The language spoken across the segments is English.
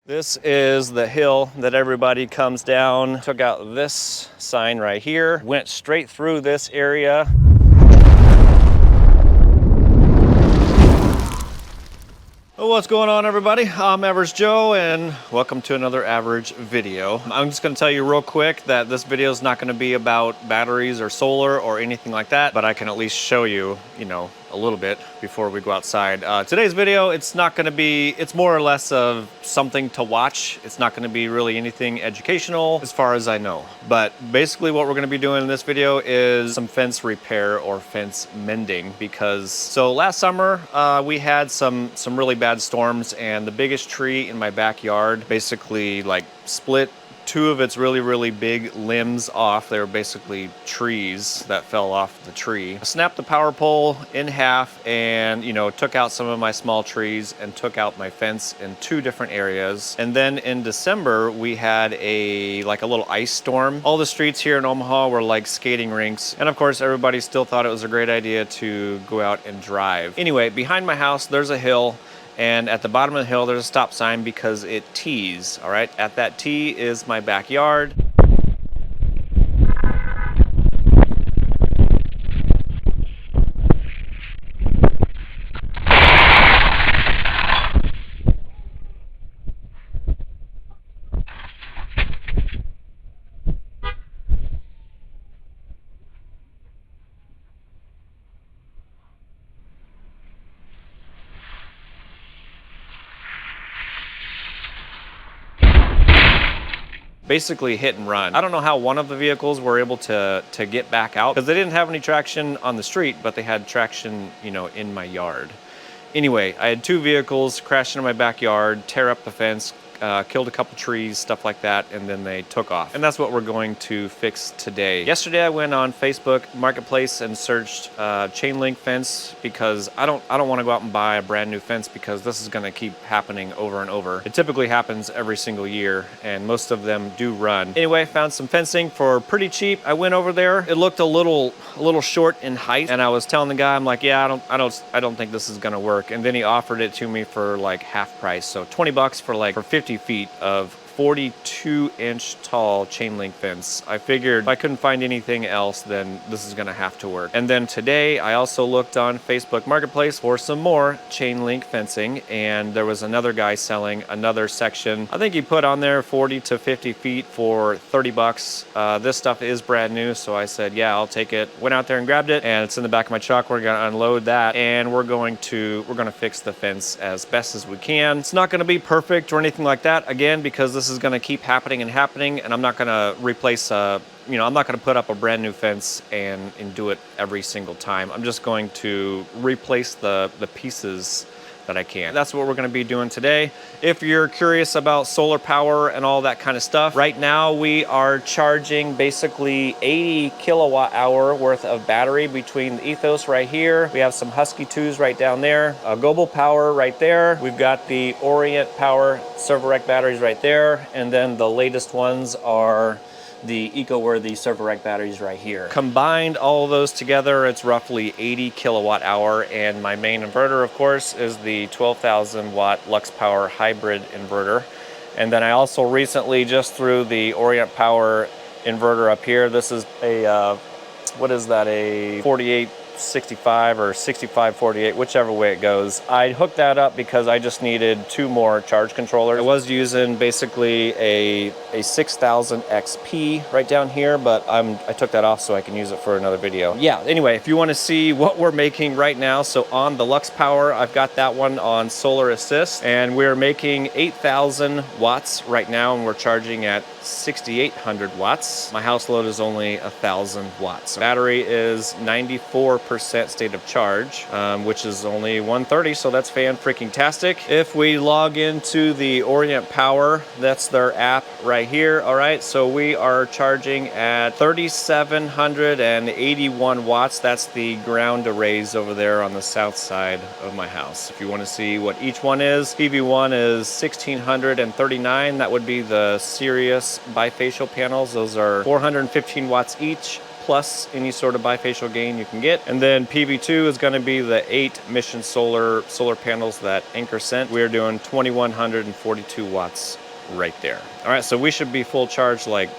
This is the hill that everybody comes down. Took out this sign right here, went straight through this area. What's going on, everybody? I'm Average Joe and welcome to another Average video. I'm just going to tell you real quick that this video is not going to be about batteries or solar or anything like that, but I can at least show you, a little bit before we go outside. Today's video, it's more or less of something to watch. It's not going to be really anything educational as far as I know. But basically what we're going to be doing in this video is some fence repair or fence mending, because so last summer we had some really bad storms, and the biggest tree in my backyard basically like split two of its really big limbs off. They were basically trees that fell off the tree. I snapped the power pole in half and, took out some of my small trees and took out my fence in two different areas. And then in December, we had a little ice storm. All the streets here in Omaha were like skating rinks. And of course, everybody still thought it was a great idea to go out and drive. Anyway, behind my house, there's a hill. And at the bottom of the hill, there's a stop sign because it T's, all right? At that T is my backyard. Basically hit and run. I don't know how one of the vehicles were able to get back out, because they didn't have any traction on the street, but they had traction, in my yard. Anyway, I had two vehicles crash into my backyard, tear up the fence, killed a couple trees, stuff like that, and then they took off. And that's what we're going to fix today. Yesterday I went on Facebook Marketplace and searched chain link fence, because I don't want to go out and buy a brand new fence, because this is going to keep happening over and over. It typically happens every single year, and most of them do run. Anyway, I found some fencing for pretty cheap. I went over there. It looked a little short in height, and I was telling the guy, I'm like, yeah, I don't think this is going to work. And then he offered it to me for like half price, so 20 bucks for 50 feet of 42-inch tall chain link fence. I figured if I couldn't find anything else, then this is gonna have to work. And then today I also looked on Facebook Marketplace for some more chain link fencing, and there was another guy selling another section. I think he put on there 40 to 50 feet for 30 bucks. This stuff is brand new, so I said, yeah, I'll take it. Went out there and grabbed it, and it's in the back of my truck. We're gonna unload that, and we're gonna fix the fence as best as we can. It's not gonna be perfect or anything like that, again, because this is going to keep happening, and I'm not going to replace I'm not going to put up a brand new fence and do it every single time. I'm just going to replace the pieces that I can. That's what we're going to be doing today. If you're curious about solar power and all that kind of stuff, right now we are charging basically 80 kilowatt hour worth of battery between the Ethos right here. We have some Husky 2s right down there, a Global Power right there. We've got the Orient Power Server Rack batteries right there, and then the latest ones are the eco-worthy server rack batteries right here. Combined all of those together, it's roughly 80 kilowatt hour, and my main inverter, of course, is the 12,000 watt Lux Power hybrid inverter. And then I also recently just threw the Orient Power inverter up here. This is a what is that, a 4865 or 6548, whichever way it goes. I hooked that up because I just needed two more charge controllers. I was using basically a 6000 XP right down here, but I took that off so I can use it for another video. Yeah, anyway, if you want to see what we're making right now, so on the Lux Power, I've got that one on Solar Assist, and we're making 8,000 watts right now, and we're charging at 6,800 watts. My house load is only 1,000 watts. Battery is 94% state of charge, which is only 130, so that's fan-freaking-tastic. If we log into the Orient Power, that's their app right here, all right? So we are charging at 3,781 watts. That's the ground arrays over there on the south side of my house. If you want to see what each one is, PV1 is 1,639. That would be the Sirius bifacial panels. Those are 415 watts each, plus any sort of bifacial gain you can get. And then PV2 is going to be the 8 Mission solar panels that Anchor sent. We're doing 2142 watts right there. All right, so we should be full charge like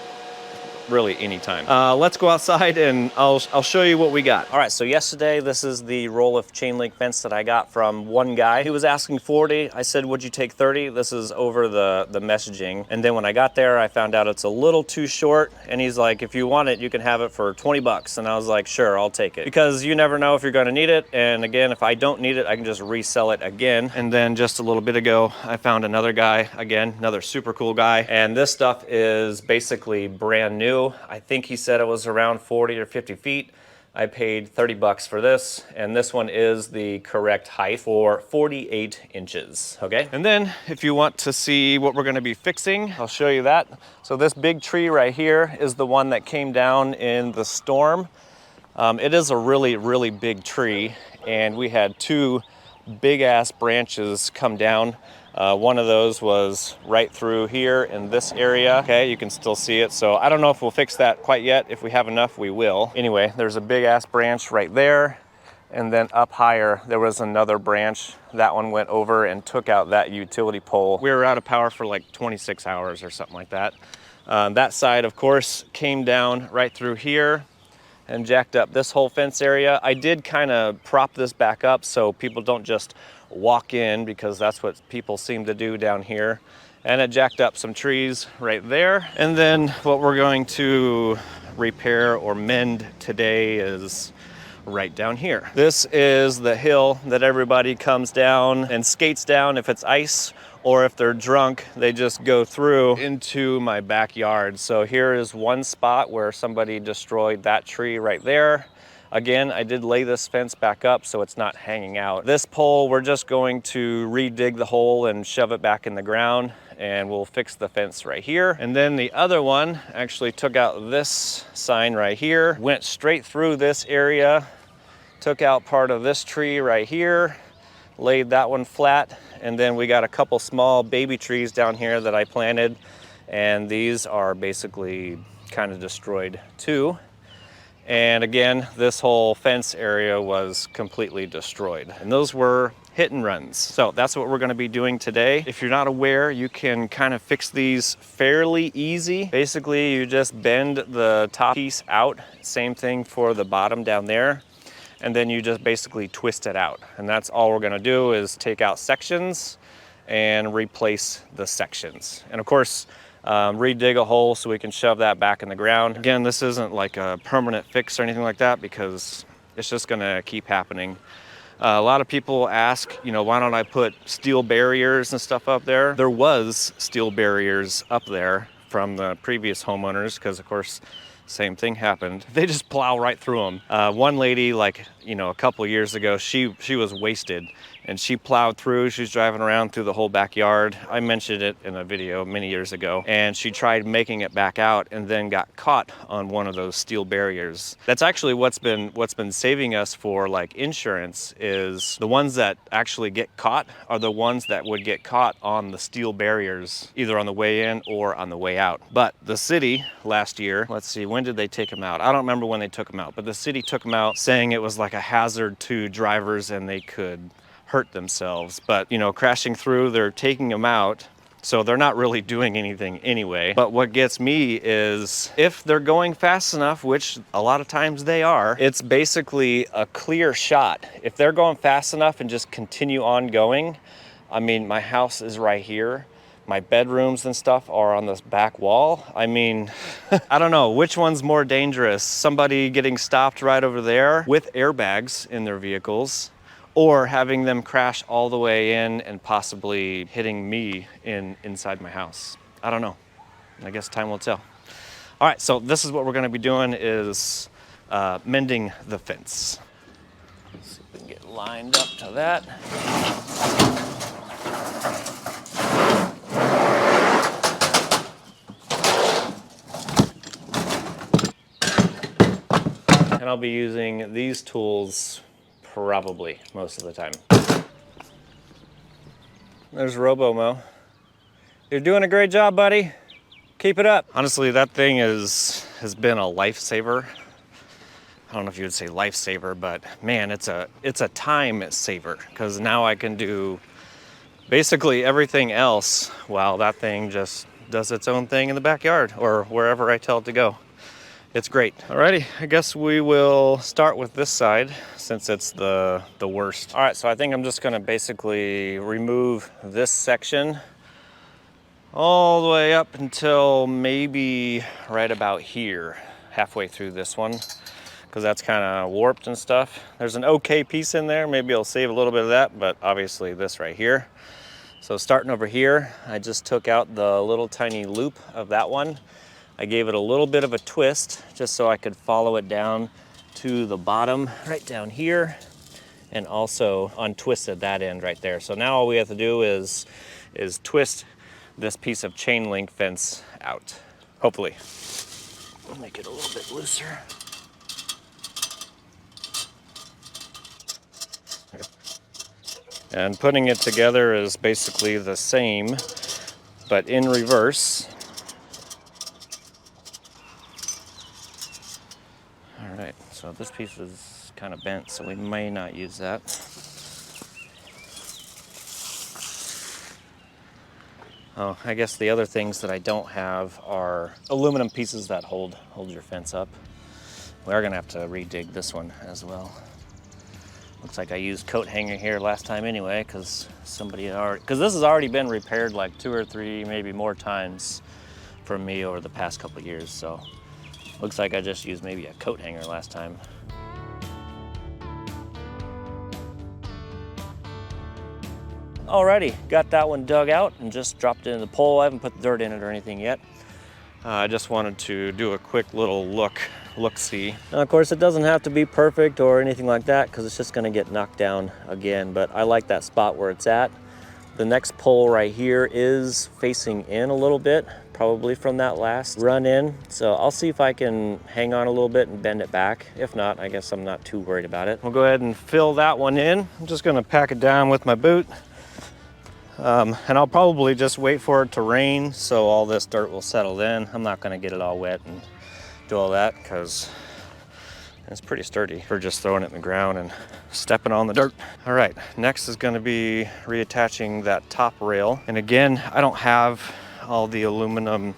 really anytime. Let's go outside and I'll show you what we got. All right, so yesterday, this is the roll of chain link fence that I got from one guy. He was asking 40. I said, would you take 30? This is over the messaging. And then when I got there, I found out it's a little too short. And he's like, if you want it, you can have it for 20 bucks. And I was like, sure, I'll take it. Because you never know if you're gonna need it. And again, if I don't need it, I can just resell it again. And then just a little bit ago, I found another guy, again, another super cool guy. And this stuff is basically brand new. I think he said it was around 40 or 50 feet. I paid 30 bucks for this, and this one is the correct height for 48 inches, okay? And then if you want to see what we're gonna be fixing, I'll show you that. So this big tree right here is the one that came down in the storm. It is a really, really big tree, and we had 2 big ass branches come down. One of those was right through here in this area. Okay, you can still see it. So I don't know if we'll fix that quite yet. If we have enough, we will. Anyway, there's a big ass branch right there. And then up higher, there was another branch. That one went over and took out that utility pole. We were out of power for like 26 hours or something like that. That side, of course, came down right through here and jacked up this whole fence area. I did kind of prop this back up so people don't just walk in, because that's what people seem to do down here. And it jacked up some trees right there. And then what we're going to repair or mend today is right down here. This is the hill that everybody comes down and skates down if it's ice, or if they're drunk, they just go through into my backyard. So here is one spot where somebody destroyed that tree right there. Again, I did lay this fence back up so it's not hanging out. This pole, we're just going to re-dig the hole and shove it back in the ground, and we'll fix the fence right here. And then the other one actually took out this sign right here, went straight through this area, took out part of this tree right here, laid that one flat, and then we got a couple small baby trees down here that I planted, and these are basically kind of destroyed too. And again, this whole fence area was completely destroyed. And those were hit and runs. So that's what we're gonna be doing today. If you're not aware, you can kind of fix these fairly easy. Basically, you just bend the top piece out. Same thing for the bottom down there. And then you just basically twist it out. And that's all we're gonna do is take out sections and replace the sections. And of course, re-dig a hole so we can shove that back in the ground. Again, this isn't like a permanent fix or anything like that, because it's just gonna keep happening. A lot of people ask, you know, why don't I put steel barriers and stuff up there? There was steel barriers up there from the previous homeowners, because of course, same thing happened. They just plow right through them. One lady, like, you know, a couple years ago, she was wasted, and she plowed through. She was driving around through the whole backyard. I mentioned it in a video many years ago, and she tried making it back out and then got caught on one of those steel barriers. That's actually what's been saving us for like insurance, is the ones that actually get caught are the ones that would get caught on the steel barriers, either on the way in or on the way out. But the city last year, let's see, when did they take them out? I don't remember when they took them out, but the city took them out saying it was like a hazard to drivers and they could hurt themselves. But, you know, crashing through, they're taking them out, so they're not really doing anything anyway. But what gets me is if they're going fast enough, which a lot of times they are, it's basically a clear shot. If they're going fast enough and just continue on going, I mean, my house is right here. My bedrooms and stuff are on this back wall. I mean, I don't know which one's more dangerous. Somebody getting stopped right over there with airbags in their vehicles, or having them crash all the way in and possibly hitting me inside my house. I don't know. I guess time will tell. All right, so this is what we're gonna be doing, is mending the fence. Let's see if we can get lined up to that. And I'll be using these tools probably most of the time. There's Robo-Mo. You're doing a great job, buddy. Keep it up. Honestly, that thing has been a lifesaver. I don't know if you would say lifesaver, but man, it's a time saver, because now I can do basically everything else while that thing just does its own thing in the backyard or wherever I tell it to go. It's great. Alrighty, I guess we will start with this side since it's the worst. All right, so I think I'm just gonna basically remove this section all the way up until maybe right about here, halfway through this one, because that's kind of warped and stuff. There's an okay piece in there. Maybe I'll save a little bit of that, but obviously this right here. So starting over here, I just took out the little tiny loop of that one. I gave it a little bit of a twist just so I could follow it down to the bottom right down here, and also untwisted that end right there. So now all we have to do is twist this piece of chain link fence out, hopefully. We'll make it a little bit looser. And putting it together is basically the same, but in reverse. All right, so this piece is kind of bent, so we may not use that. Oh, I guess the other things that I don't have are aluminum pieces that hold your fence up. We are gonna have to re-dig this one as well. Looks like I used coat hanger here last time anyway, because this has already been repaired like 2 or 3, maybe more times from me over the past couple of years. So looks like I just used maybe a coat hanger last time. Alrighty, got that one dug out and just dropped it in the pole. I haven't put dirt in it or anything yet. I just wanted to do a quick little look-see. Now, of course, it doesn't have to be perfect or anything like that, because it's just gonna get knocked down again, but I like that spot where it's at. The next pole right here is facing in a little bit, probably from that last run in. So I'll see if I can hang on a little bit and bend it back. If not, I guess I'm not too worried about it. We'll go ahead and fill that one in. I'm just gonna pack it down with my boot. And I'll probably just wait for it to rain so all this dirt will settle in. I'm not gonna get it all wet and do all that, because it's pretty sturdy for just throwing it in the ground and stepping on the dirt. All right, next is gonna be reattaching that top rail. And again, I don't have all the aluminum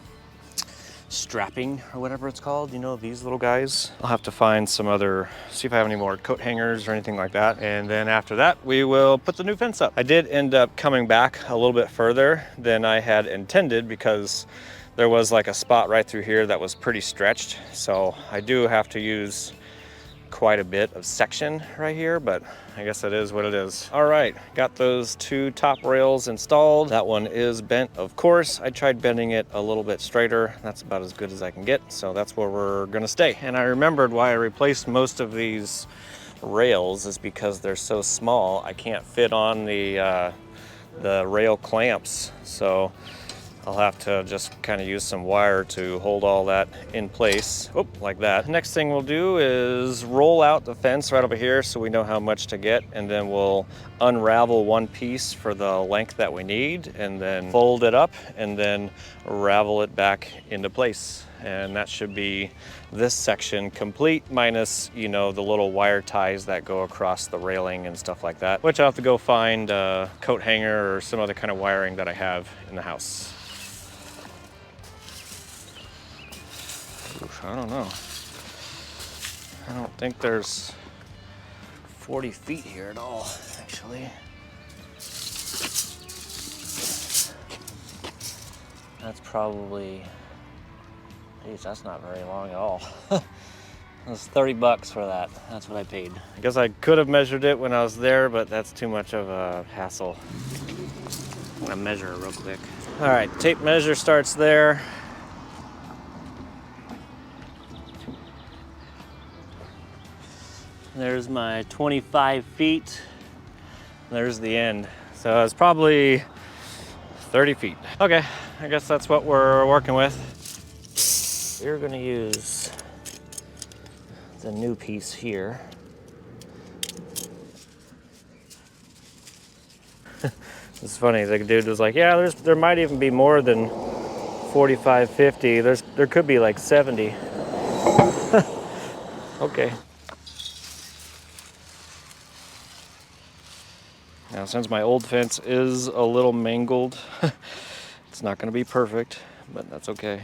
strapping or whatever it's called, you know, these little guys. I'll have to find some other, see if I have any more coat hangers or anything like that. And then after that, we will put the new fence up. I did end up coming back a little bit further than I had intended, because there was like a spot right through here that was pretty stretched. So I do have to use quite a bit of section right here, but I guess it is what it is. All right, got those 2 top rails installed. That one is bent, of course. I tried bending it a little bit straighter. That's about as good as I can get, so that's where we're gonna stay. And I remembered why I replaced most of these rails is because they're so small. I can't fit on the rail clamps, so I'll have to just kind of use some wire to hold all that in place. Oh, like that. Next thing we'll do is roll out the fence right over here so we know how much to get, and then we'll unravel one piece for the length that we need, and then fold it up, and then ravel it back into place. And that should be this section complete, minus, you know, the little wire ties that go across the railing and stuff like that, which I'll have to go find a coat hanger or some other kind of wiring that I have in the house. I don't know. I don't think there's 40 feet here at all, actually. That's probably, geez, that's not very long at all. It was 30 bucks for that. That's what I paid. I guess I could have measured it when I was there, but that's too much of a hassle. I'm gonna measure it real quick. All right, tape measure starts there. There's my 25 feet. There's the end. So it's probably 30 feet. Okay, I guess that's what we're working with. We're gonna use the new piece here. It's funny, the dude was like, yeah, there might even be more than 45, 50. There could be like 70. Okay. Now, since my old fence is a little mangled, it's not gonna be perfect, but that's okay.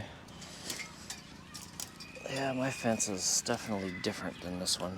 Yeah, my fence is definitely different than this one.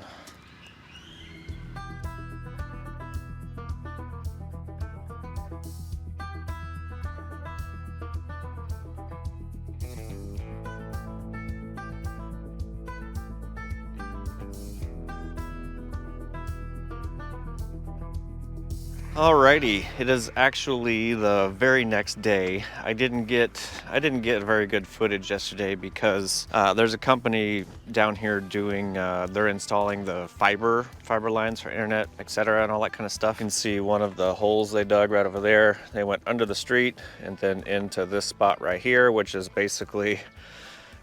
Alrighty, it is actually the very next day. I didn't get very good footage yesterday because there's a company down here doing they're installing the fiber lines for internet, etc., and all that kind of stuff. You can see one of the holes they dug right over there. They went under the street and then into this spot right here, which is basically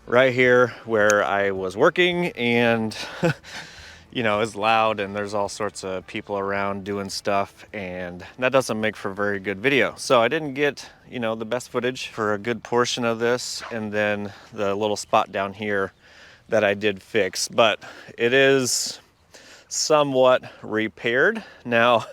right here where I was working, and you know, it's loud and there's all sorts of people around doing stuff, and that doesn't make for very good video. So I didn't get, you know, the best footage for a good portion of this, and then the little spot down here that I did fix, but it is somewhat repaired. Now,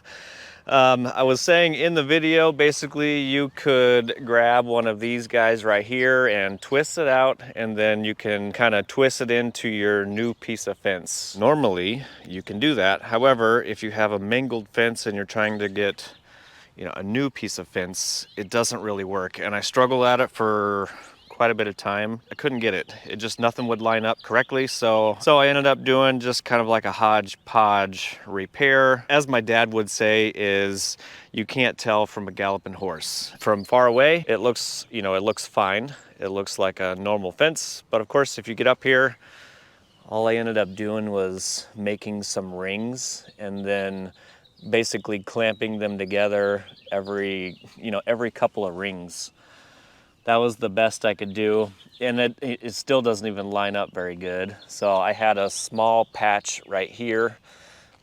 I was saying in the video, basically you could grab one of these guys right here and twist it out, and then you can kind of twist it into your new piece of fence. Normally you can do that. However, if you have a mangled fence and you're trying to get, you know, a new piece of fence, it doesn't really work. And I struggled at it for quite a bit of time. I couldn't get it. It just, nothing would line up correctly. So I ended up doing just kind of like a hodgepodge repair. As my dad would say, is you can't tell from a galloping horse. From far away, it looks, you know, it looks fine. It looks like a normal fence. But of course, if you get up here, all I ended up doing was making some rings and then basically clamping them together every couple of rings. That was the best I could do, and it still doesn't even line up very good. So I had a small patch right here,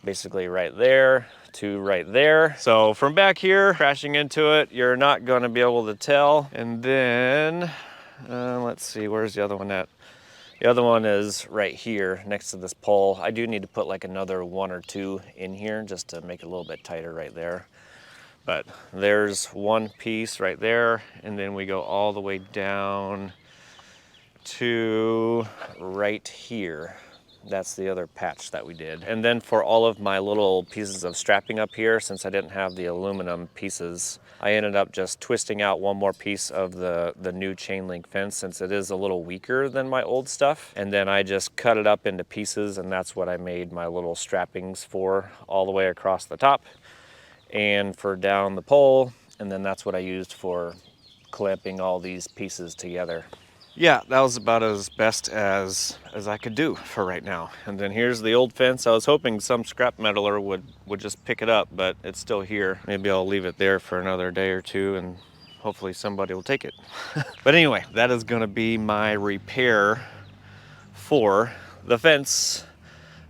basically right there to right there. So from back here, crashing into it, you're not gonna be able to tell. And then, let's see, where's the other one at? The other one is right here next to this pole. I do need to put like another 1 or 2 in here just to make it a little bit tighter right there. But there's one piece right there, and then we go all the way down to right here. That's the other patch that we did. And then for all of my little pieces of strapping up here, since I didn't have the aluminum pieces, I ended up just twisting out one more piece of the new chain link fence, since it is a little weaker than my old stuff. And then I just cut it up into pieces, and that's what I made my little strappings for all the way across the top and for down the pole, and then that's what I used for clamping all these pieces together. Yeah, that was about as best as I could do for right now. And then here's the old fence. I was hoping some scrap metaler would just pick it up, but it's still here. Maybe I'll leave it there for another day or two, and hopefully somebody will take it. But anyway, that is gonna be my repair for the fence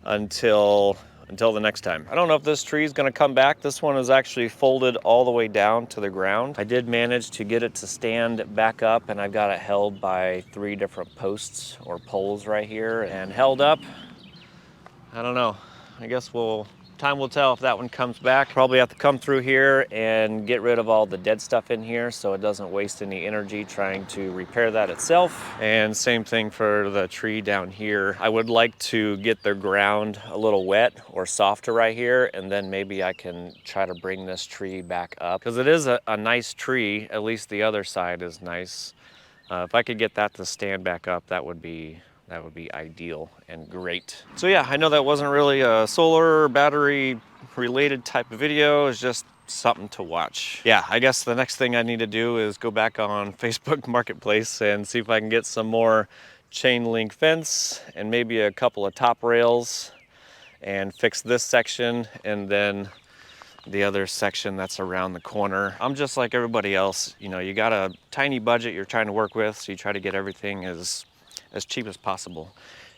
until the next time. I don't know if this tree is gonna come back. This one is actually folded all the way down to the ground. I did manage to get it to stand back up, and I've got it held by 3 different posts or poles right here and held up. I don't know. I guess time will tell if that one comes back. Probably have to come through here and get rid of all the dead stuff in here so it doesn't waste any energy trying to repair that itself. And same thing for the tree down here. I would like to get the ground a little wet or softer right here, and then maybe I can try to bring this tree back up, because it is a nice tree. At least the other side is nice. If I could get that to stand back up, that would be ideal and great. So yeah, I know that wasn't really a solar battery related type of video. It's just something to watch. Yeah, I guess the next thing I need to do is go back on Facebook Marketplace and see if I can get some more chain link fence and maybe a couple of top rails and fix this section, and then the other section that's around the corner. I'm just like everybody else. You know, you got a tiny budget you're trying to work with, so you try to get everything as cheap as possible.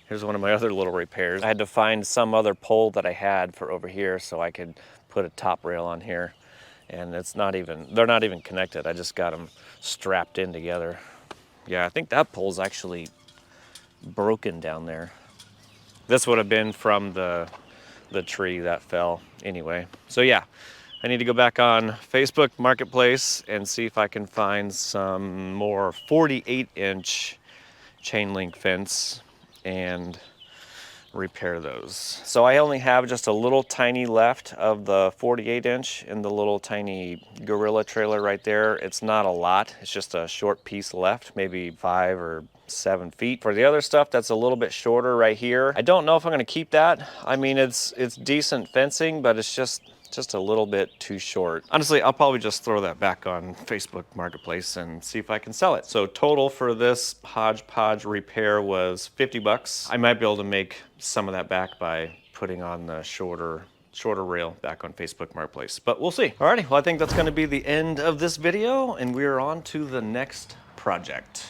Here's one of my other little repairs. I had to find some other pole that I had for over here so I could put a top rail on here. And they're not even connected. I just got them strapped in together. Yeah, I think that pole's actually broken down there. This would have been from the tree that fell anyway. So yeah, I need to go back on Facebook Marketplace and see if I can find some more 48-inch chain link fence and repair those. So I only have just a little tiny left of the 48-inch in the little tiny Gorilla trailer right there. It's not a lot, it's just a short piece left, maybe 5 or 7 feet. For the other stuff that's a little bit shorter right here, I don't know if I'm gonna keep that. I mean, it's decent fencing, but it's just a little bit too short. Honestly, I'll probably just throw that back on Facebook Marketplace and see if I can sell it. So total for this hodgepodge repair was 50 bucks. I might be able to make some of that back by putting on the shorter rail back on Facebook Marketplace, but we'll see. Alrighty, well, I think that's gonna be the end of this video, and we're on to the next project.